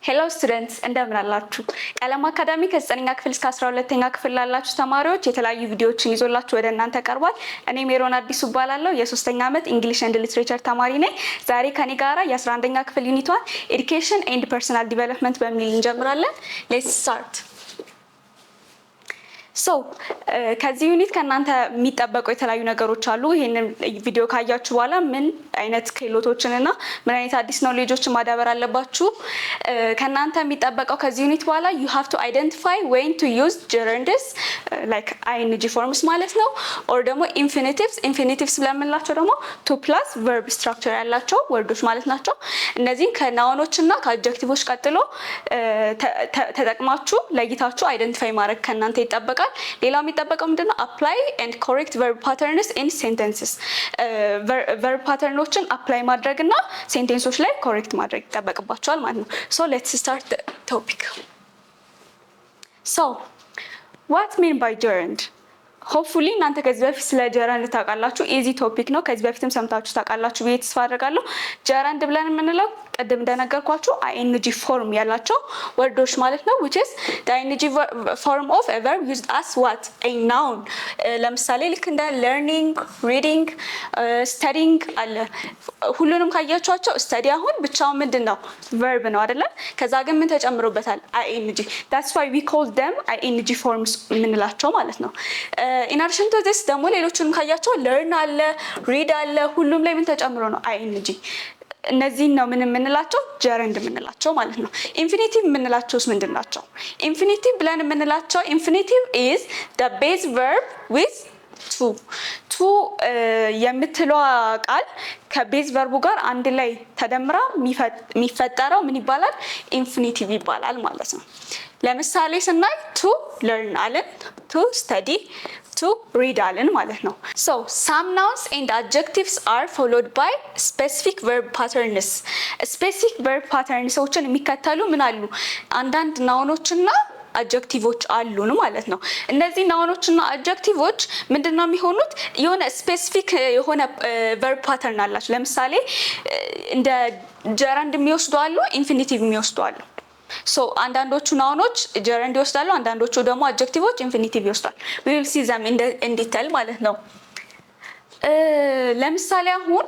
ሄሎ ስቱደንትስ እንደምን አላችሁ? ቀለም አካዳሚ ከ9ኛ ክፍል እስከ 12ኛ ክፍል ላላችሁ ተማሪዎች የተለያዩ ቪዲዮዎችን ይዞላችሁ ወደ እናንተ ቀርቧል። እኔ ሜሮን አዲሱ እባላለሁ። የ3ኛ ዓመት እንግሊሽ ኤንድ ሊትሬቸር ተማሪ ነኝ። ዛሬ ከኔ ጋራ የ11ኛ ክፍል ዩኒቷን ኤዱኬሽን ኤንድ ፐርሰናል ዲቨሎፕመንት በሚል እንጀምራለን። ሌትስ ስታርት። ከዚህ ዩኒት ከእናንተ የሚጠበቁ የተለያዩ ነገሮች አሉ። ይሄንን ቪዲዮ ካያችሁ በኋላ ምን አይነት ክህሎቶችን እና ምን አይነት አዲስ ኖሌጆችን ማዳበር አለባችሁ ከእናንተ የሚጠበቀው ከዚህ ዩኒት በኋላ you have to identify when to use gerunds like ing forms ማለት ነው or ደግሞ infinitives ስለምንላቸው ደግሞ to plus verb structure ያላቸው ወርዶች ማለት ናቸው። እነዚህን ከናውኖች እና ከአድጀክቲቮች ቀጥሎ ተጠቅማችሁ ለይታችሁ አይደንቲፋይ ማድረግ ከእናንተ ይጠበቃል። ሌላው የሚጠበቀው ምንድነው? apply and correct verb patterns in sentences verb patternoችን apply ማድረግና ሴንቴንሶች ላይ correct ማድረግ ይጠበቅባቸዋል ማለት ነው። So let's start the topic. So what mean by gerund? Hopefully እናንተ ከዚህ በፊት ስለ gerund ታውቃላችሁ። ኢዚ ቶፒክ ነው። ከዚህ በፊትም ሰምታችሁ ታውቃላችሁ ብዬ ተስፋ አደርጋለሁ። gerund ብለን የምንለው ቀደም እንደነገርኳችሁ ing form ያላቸው ወርዶች ማለት ነው which is the ing form of a verb used as what a noun ለምሳሌ ልክ እንደ learning, reading, studying አለ። ሁሉንም ካያችኋቸው study አሁን ብቻውን ምንድነው verb ነው አይደለ? ከዛ ግን ምን ተጨምሮበታል? ing. That's why we call them ing forms የምንላቸው ማለት ነው። in addition to this ደግሞ ሌሎችንም ካያችሁ learn አለ, read አለ። ሁሉም ላይ ምን ተጨምሮ ነው? ing. እነዚህን ነው ምን የምንላቸው? gerund የምንላቸው ማለት ነው። ኢንፊኒቲቭ የምንላቸውስ ምንድን ናቸው? ኢንፊኒቲቭ ብለን የምንላቸው infinitive is the base verb with to የምትለዋ ቃል ከቤዝ ቨርቡ ጋር አንድ ላይ ተደምራ የሚፈጠረው ምን ይባላል? ኢንፊኒቲቭ ይባላል ማለት ነው። ለምሳሌ ስናይ to learn አለን፣ to study, to read አለን ማለት ነው። So some nouns and adjectives are followed by specific verb patterns. Specific verb patternsዎችን የሚከተሉ ምን አሉ? አንዳንድ ናውኖችና አድጀክቲቮች አሉን ማለት ነው። እነዚህ ናውኖችና አድጀክቲቮች ምንድነው የሚሆኑት? የሆነ ስፔሲፊክ የሆነ verb pattern አላቸው። ለምሳሌ እንደ gerund የሚወስዱ አሉ፣ ኢንፊኒቲቭ የሚወስዱ አሉ። So አንዳንዶቹ ናውኖች gerund ይወስዳሉ፣ አንዳንዶቹ ደግሞ አድጀክቲቮች ኢንፊኒቲቭ ይወስዳሉ። we will see them in detail ማለት ነው። ለምሳሌ አሁን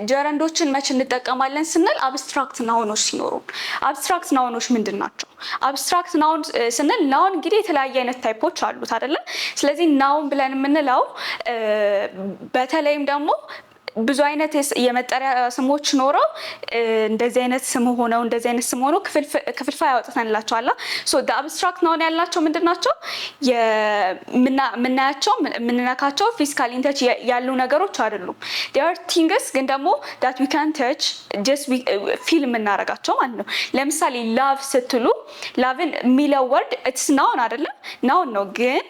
gerundoችን መች እንጠቀማለን ስንል አብስትራክት ናውኖች ሲኖሩ። አብስትራክት ናውኖች ምንድን ናቸው? አብስትራክት ናውን ስንል ናውን እንግዲህ የተለያየ አይነት ታይፖች አሉት አይደለ? ስለዚህ ናውን ብለን የምንለው በተለይም ደግሞ ብዙ አይነት የመጠሪያ ስሞች ኖረው እንደዚህ አይነት ስም ሆነው እንደዚህ አይነት ስም ሆነው ክፍልፋይ ያወጣናላችኋል። ሶ the abstract noun ያላቸው ምንድናቸው? የምናያቸው የምንነካቸው ፊዚካል ኢንተች ያሉ ነገሮች አይደሉም። they are things ግን ደግሞ that we can touch just we feel የምናረጋቸው ማለት ነው። ለምሳሌ love ስትሉ love የሚለው ወርድ it's noun አይደለም? noun ነው ግን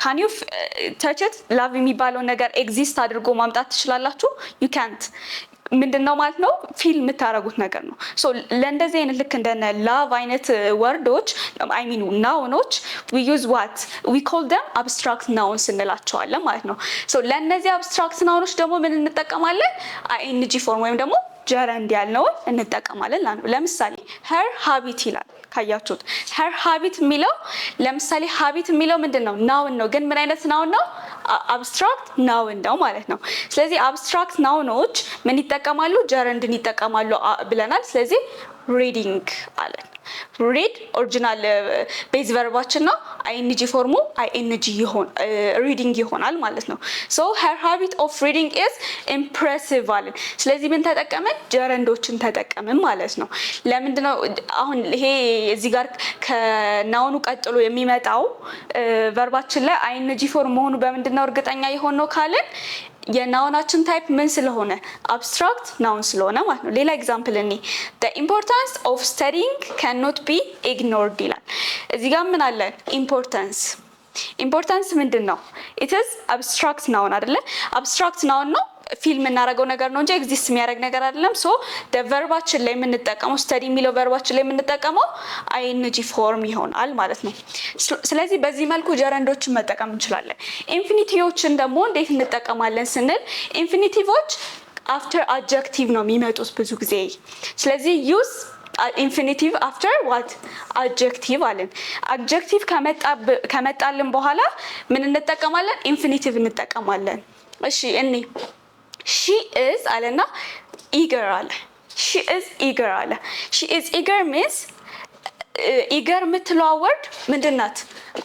can you touch it? love የሚባለው ነገር ኤግዚስት አድርጎ ማምጣት ትችላላችሁ? you can't. ምንድነው ማለት ነው? ፊል የምታረጉት ነገር ነው። ሶ ለእንደዚህ አይነት ልክ እንደነ love አይነት ወርዶች I mean ናውኖች we use what we call them abstract nouns እንላቸዋለን ማለት ነው። ሶ ለእነዚህ abstract ናውኖች ደግሞ ምን እንጠቀማለን? ing form ወይም ደግሞ gerund ያልነውን እንጠቀማለን። ለምሳሌ her habit ይላል ካያችሁት her habit የሚለው ለምሳሌ habit የሚለው ምንድነው? ናውን ነው ግን ምን አይነት ናውን ነው? አብስትራክት ናውን ነው ማለት ነው። ስለዚህ አብስትራክት ናውኖች ምን ይጠቀማሉ? gerundን ይጠቀማሉ ብለናል። ስለዚህ reading አለን። read ኦሪጂናል ቤዝ ቨርባችን ነው። ing ፎርሙ ing reading ይሆናል ማለት ነው። so her habit of reading is impressive አለን። ስለዚህ ምን ተጠቀመን? gerundoችን ተጠቀመን ማለት ነው። ለምንድነው አሁን ይሄ እዚህ ጋር ከናውኑ ቀጥሎ የሚመጣው ቨርባችን ላይ ing ፎርም መሆኑ በምንድነው እርግጠኛ የሆነው ካለን የናውናችን ታይፕ ምን ስለሆነ? አብስትራክት ናውን ስለሆነ ማለት ነው። ሌላ ኤግዛምፕል እኔ the importance of studying cannot be ignored ይላል። እዚህ ጋር ምን አለ? ኢምፖርታንስ ምንድን ነው? it is abstract noun አይደለ? abstract noun ነው ፊል የምናደርገው ነገር ነው እንጂ ኤግዚስት የሚያደርግ ነገር አይደለም። ሶ the verbaችን ላይ የምንጠቀመው study የሚለው verbaችን ላይ የምንጠቀመው ing form ይሆናል ማለት ነው። ስለዚህ በዚህ መልኩ gerundoችን መጠቀም እንችላለን። ኢንፊኒቲቮችን ደግሞ እንዴት እንጠቀማለን ስንል ኢንፊኒቲቮች after adjective ነው የሚመጡት ብዙ ጊዜ። ስለዚህ use ኢንፊኒቲቭ አፍተር ዋት አድጀክቲቭ አለን። አድጀክቲቭ ከመጣልን በኋላ ምን እንጠቀማለን? ኢንፊኒቲቭ እንጠቀማለን። እሺ እኔ ሺ ኢዝ አለና ኢገር አለ። ሺ ኢዝ ኢገር አለ። ሺ ኢዝ ኢገር ሚንስ ኢገር የምትለዋ ወርድ ምንድን ናት?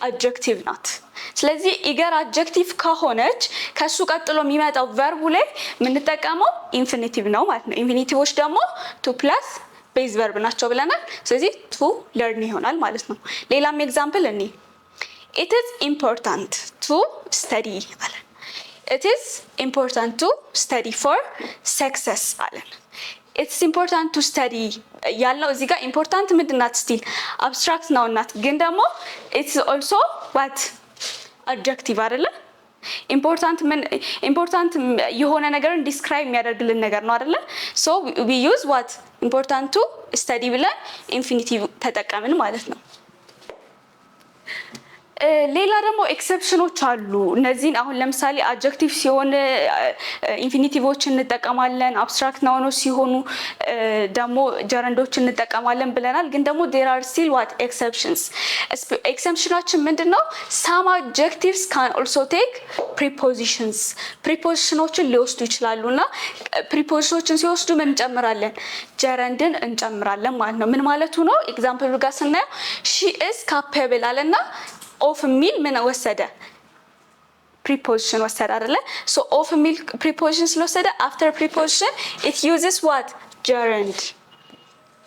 አድጀክቲቭ ናት። ስለዚህ ኢገር አድጀክቲቭ ከሆነች ከሱ ቀጥሎ የሚመጣው ቨርቡ ላይ የምንጠቀመው ኢንፊኒቲቭ ነው ማለት ነው። ኢንፊኒቲቮች ደግሞ ቱ ፕላስ ቤዝ ቨርብ ናቸው ብለናል። ስለዚህ ቱ ለርን ይሆናል ማለት ነው። ሌላም ኤግዛምፕል እኔ ኢት ኢዝ ኢምፖርታንት ቱ ስተዲ አለን። ኢት ኢዝ ኢምፖርታንት ቱ ስተዲ ፎር ሰክሰስ አለን። ኢትስ ኢምፖርታንት ቱ ስተዲ ያልነው እዚህ ጋር ኢምፖርታንት ምንድን ናት? ስቲል አብስትራክት ነው ናት፣ ግን ደግሞ ኢትስ ኦልሶ ዋት አድጀክቲቭ አይደለ? ኢምፖርታንት የሆነ ነገርን ዲስክራይብ የሚያደርግልን ነገር ነው አይደለ? ሶ ዊ ዩዝ ዋት ኢምፖርታንት ቱ ስተዲ ብለን ኢንፊኒቲቭ ተጠቀምን ማለት ነው። ሌላ ደግሞ ኤክሰፕሽኖች አሉ። እነዚህን አሁን ለምሳሌ አድጀክቲቭ ሲሆን ኢንፊኒቲቮች እንጠቀማለን፣ አብስትራክት ናውኖች ሲሆኑ ደግሞ ጀረንዶች እንጠቀማለን ብለናል። ግን ደግሞ ዴር አር ስቲል ዋት ኤክሰፕሽንስ። ኤክሰፕሽናችን ምንድን ነው? ሳም አድጀክቲቭስ ካን ኦልሶ ቴክ ፕሪፖዚሽንስ። ፕሪፖዚሽኖችን ሊወስዱ ይችላሉ እና ፕሪፖዚሽኖችን ሲወስዱ ምን እንጨምራለን? ጀረንድን እንጨምራለን ማለት ነው። ምን ማለቱ ነው? ኤግዛምፕል ጋር ስናየው ሺ ኢዝ ካፔብል አለና ኦፍ የሚል ምን ወሰደ? ፕሪፖዚሽን ወሰደ አይደለ? ሶ ኦፍ የሚል ፕሪፖዚሽን ስለወሰደ አፍተር ፕሪፖዚሽን ኢት ዩዝስ ዋት ጀረንድ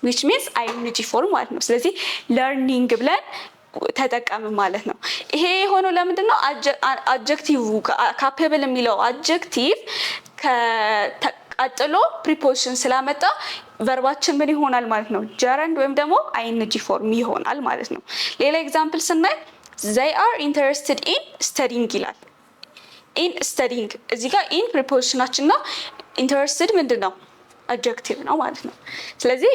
which means ing ፎርም ማለት ነው። ስለዚህ ለርኒንግ ብለን ተጠቀምን ማለት ነው። ይሄ የሆነው ለምንድን ነው? አድጀክቲቭ ካፔብል የሚለው አድጀክቲቭ ቀጥሎ ፕሪፖዚሽን ስላመጣ ቨርባችን ምን ይሆናል ማለት ነው? ጀረንድ ወይም ደግሞ ing ፎርም ይሆናል ማለት ነው። ሌላ ኤግዛምፕል ስናይ they are interested in studying ይላል። in studying እዚህ ጋር in ፕሪፖዚሽናችን ነው። interested ምንድን ነው? አድጀክቲቭ ነው ማለት ነው። ስለዚህ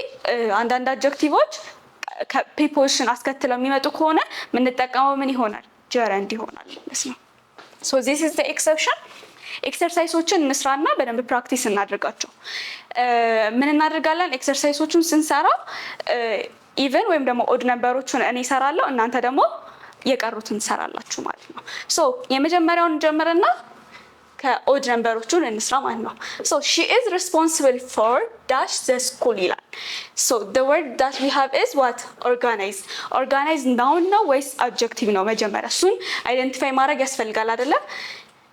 አንዳንድ አድጀክቲቮች ፕሪፖዚሽን አስከትለው የሚመጡ ከሆነ የምንጠቀመው ምን ይሆናል? ጀረንድ ይሆናል ማለት ነው። so this is the exception። ኤክሰርሳይሶችን እንስራና በደንብ ፕራክቲስ እናድርጋቸው። ምን እናደርጋለን? ኤክሰርሳይሶቹን ስንሰራ ኢቨን ወይም ደግሞ ኦድ ነምበሮቹን እኔ እሰራለሁ፣ እናንተ ደግሞ የቀሩትን ትሰራላችሁ ማለት ነው። ሶ የመጀመሪያውን እንጀምርና ከኦድ ነምበሮቹን እንስራ ማለት ነው። ሶ ሺ ኢዝ ሪስፖንሲብል ፎር ዳሽ ዘ ስኩል ይላል። ሶ the word that we have is what? organize። organize ናውን ነው ወይስ አድጀክቲቭ ነው? መጀመሪያ እሱን አይደንቲፋይ ማድረግ ያስፈልጋል አይደለ?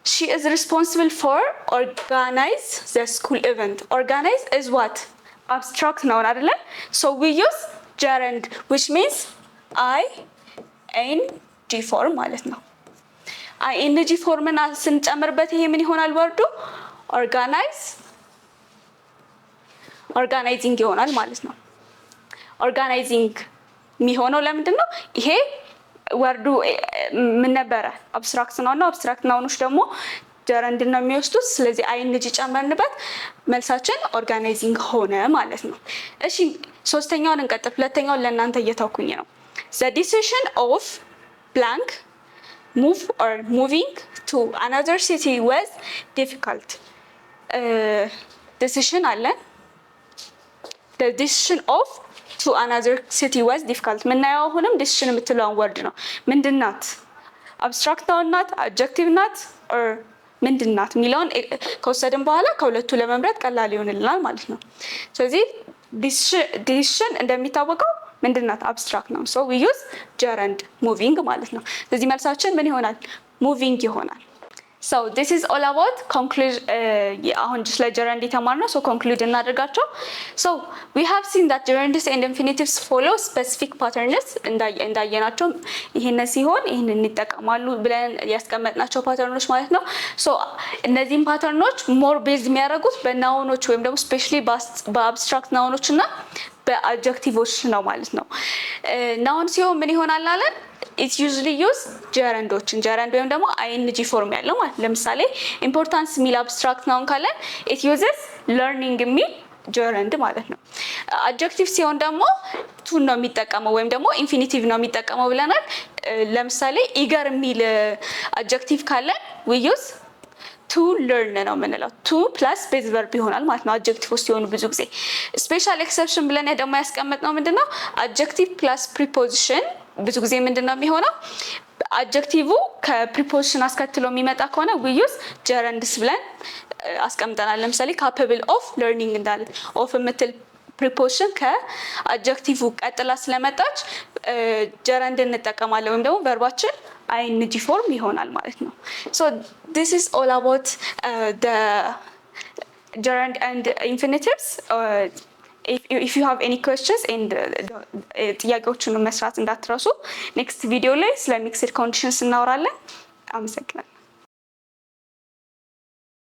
she is responsible for organize the school event። organize is what? abstract noun አይደለ? so we use gerund which means ing form ማለት ነው። ing ፎርምን ስንጨምርበት ይሄ ምን ይሆናል? ወርዱ organizing ይሆናል ማለት ነው። organizing የሚሆነው ለምንድን ነው? ይሄ ወርዱ ምን ነበረ? አብስትራክት ናውን ነው። አብስትራክት ናውኖች ደግሞ ጀረንድ ነው የሚወስዱት። ስለዚህ ing ጨመርንበት፣ መልሳችን ኦርጋናይዚንግ ሆነ ማለት ነው። እሺ ሶስተኛውን እንቀጥል። ሁለተኛውን ለእናንተ እየተውኩኝ ነው። the decision of blank move or moving to another city was difficult። decision አለ። the decision of to another city was difficult። ምናየው አሁንም decision የምትለውን ወርድ ነው። ምንድን ናት? አብስትራክት ናት? አድጀክቲቭ ናት? or ምንድን ናት የሚለውን ከወሰድን በኋላ ከሁለቱ ለመምረጥ ቀላል ይሆንልናል ማለት ነው። ስለዚህ decision እንደሚታወቀው ምንድን ናት? አብስትራክት ነው። so we use gerund moving ማለት ነው። ስለዚህ መልሳችን ምን ይሆናል? moving ይሆናል። so this is all about conclude አሁን ስለ gerund የተማርነው so conclude እናደርጋቸው። so we have seen that gerunds and infinitives follow specific patterns እንዳየናቸው ይሄን ሲሆን ይሄንን እንጠቀማሉ ብለን ያስቀመጥናቸው ፓተርኖች ማለት ነው። so እነዚህን ፓተርኖች more based የሚያደርጉት በናውኖች ወይም ደግሞ ስፔሻሊ በአብስትራክት ናውኖች እና በአድጀክቲቮች ነው ማለት ነው። ናውን ሲሆን ምን ይሆናል አለን? it usually use ጀረንዶችን ጀረንድ ወይም ደግሞ ing ፎርም ያለው ማለት ለምሳሌ ኢምፖርታንስ የሚል አብስትራክት ናውን ካለን it uses learning የሚል ጀረንድ ማለት ነው። አድጀክቲቭ ሲሆን ደግሞ ቱ ነው የሚጠቀመው ወይም ደግሞ ኢንፊኒቲቭ ነው የሚጠቀመው ብለናል። ለምሳሌ ኢገር የሚል አድጀክቲቭ ካለን we use ቱ ለርን ነው የምንለው። ቱ ፕላስ ቤዝ ቨርብ ይሆናል ማለት ነው አድጀክቲቭ ሲሆኑ ብዙ ጊዜ። ስፔሻል ኤክሰፕሽን ብለን ደግሞ ያስቀመጥነው ምንድነው አድጀክቲቭ ፕላስ ፕሪፖዚሽን ብዙ ጊዜ ምንድነው የሚሆነው አድጀክቲቭ ከፕሪፖዚሽን አስከትሎ የሚመጣ ከሆነ we use gerunds ብለን አስቀምጠናል። ለምሳሌ capable of learning እንዳለ ኦፍ የምትል ፕሪፖዚሽን ከአድጀክቲቭ ቀጥላ ስለመጣች gerund እንጠቀማለን ወይም ደግሞ ቨርባችን ing ፎርም ይሆናል ማለት ነው። so this is all about the gerund and infinitives. If you have any questions and ጥያቄዎችን መስራት እንዳትረሱ። ኔክስት ቪዲዮ ላይ ስለ ሚክስድ ኮንዲሽንስ እናወራለን። አመሰግናለሁ።